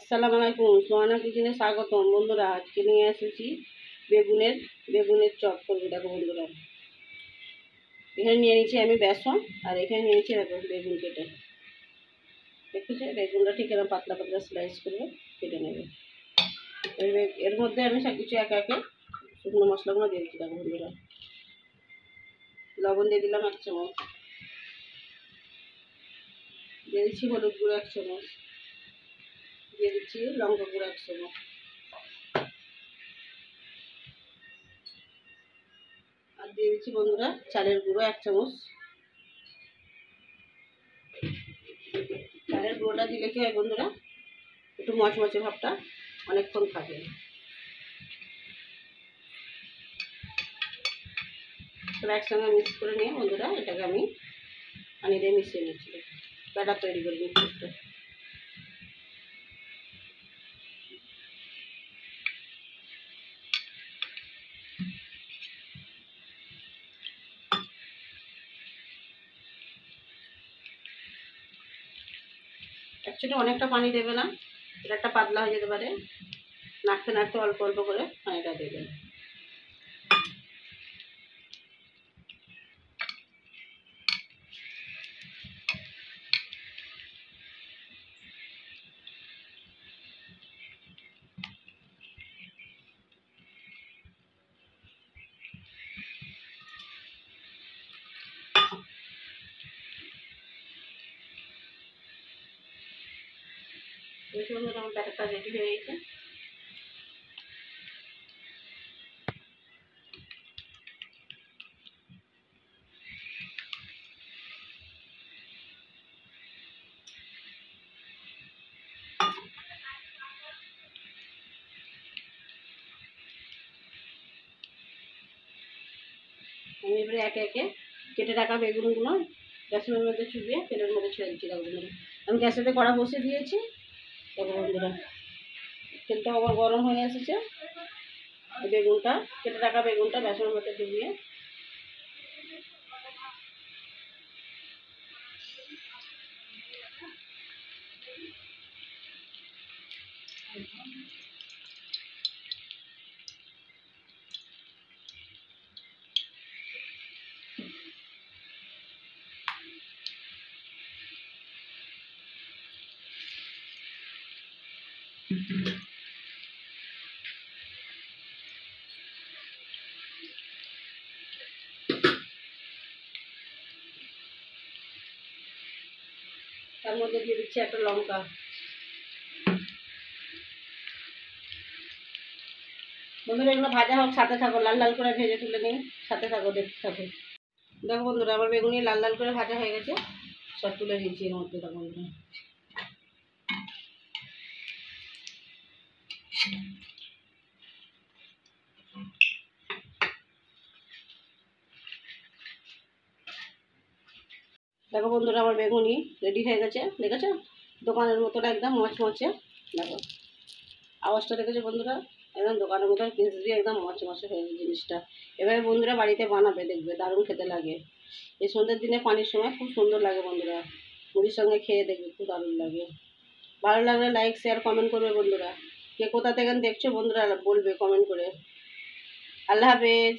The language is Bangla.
আসসালামু আলাইকুম, সোহানা কিচেনে স্বাগতম। বন্ধুরা, আজকে নিয়ে এসেছি বেগুনের চপ করবো। দেখো বন্ধুরা, এখানে নিয়ে নিচ্ছি আমি বেসন, আর এখানে নিয়ে নিচ্ছি দেখো বেগুন কেটে। দেখতেছি বেগুনটা ঠিক এরকম পাতলা পাতলা স্লাইস করে কেটে নেবে। এর মধ্যে আমি সব কিছু একে একে শুকনো মশলাগুলো দিয়ে দিচ্ছি। দেখো বন্ধুরা, লবণ দিয়ে দিলাম 1 চামচ, দিয়ে দিচ্ছি হলুদ গুঁড়ো 1 চামচ, দিয়ে দিচ্ছি লঙ্কা গুঁড়ো 1 চামচ, আর দিয়ে দিচ্ছি বন্ধুরা চালের গুঁড়ো 1 চামচ। চালের গুঁড়োটা দিলে কি হয় বন্ধুরা, একটু মচমচে ভাবটা অনেকক্ষণ থাকে। তবে একসঙ্গে মিক্স করে নিয়ে বন্ধুরা এটাকে আমি পানি দিয়ে মিশিয়ে নিচ্ছি। ব্যাটার তৈরি করে নিচ্ছি। অ্যাকচুয়ালি অনেকটা পানি দেবে না, এটা একটা পাতলা হয়ে যেতে পারে। নাড়তে নাড়তে অল্প অল্প করে পানিটা দেবেন। আমার ব্যাটারটা রেডি হয়ে গেছে। আমি এবারে একে একে কেটে রাখা বেগুনগুলো বেসনের মধ্যে চুবিয়ে তেলের মধ্যে ছেড়ে দিচ্ছি। দেখো বন্ধুরা, আমি গ্যাসেতে কড়া বসিয়ে দিয়েছি। দেখো বন্ধুরা, তেলটা আবার গরম হয়ে এসেছে। বেগুনটা কেটে রাখা বেগুনটা বেসনের মধ্যে ডুবিয়ে তার মধ্যে দিয়ে দিচ্ছি একটা লঙ্কা। বন্ধুরা, এগুলো ভাজা হোক, সাথে থাকো, লাল লাল করে ভেজে তুলে নিই, সাথে থাকো, দেখতে থাকো। দেখো বন্ধুরা, আমার বেগুনি লাল লাল করে ভাজা হয়ে গেছে, সব তুলে নিচ্ছি এর মধ্যে। দেখো বন্ধুরা, দেখো বন্ধুরা, আমার বেগুনি রেডি হয়ে গেছে। দেখেছো দোকানের মতন একদম মচমচে। দেখো আওয়াজটা দেখেছো বন্ধুরা, একদম দোকানের মতন কিনতে দিয়ে একদম মচমচে হয়ে গেছে জিনিসটা। এভাবে বন্ধুরা বাড়িতে বানাবে, দেখবে দারুণ খেতে লাগে। এই সন্ধ্যের দিনে পানির সময় খুব সুন্দর লাগে বন্ধুরা, মুড়ির সঙ্গে খেয়ে দেখবে খুব দারুণ লাগে। ভালো লাগলে লাইক শেয়ার কমেন্ট করবে বন্ধুরা। কে কোথা থেকে দেখছো বন্ধুরা বলবে কমেন্ট করে। আল্লাহ হাফেজ।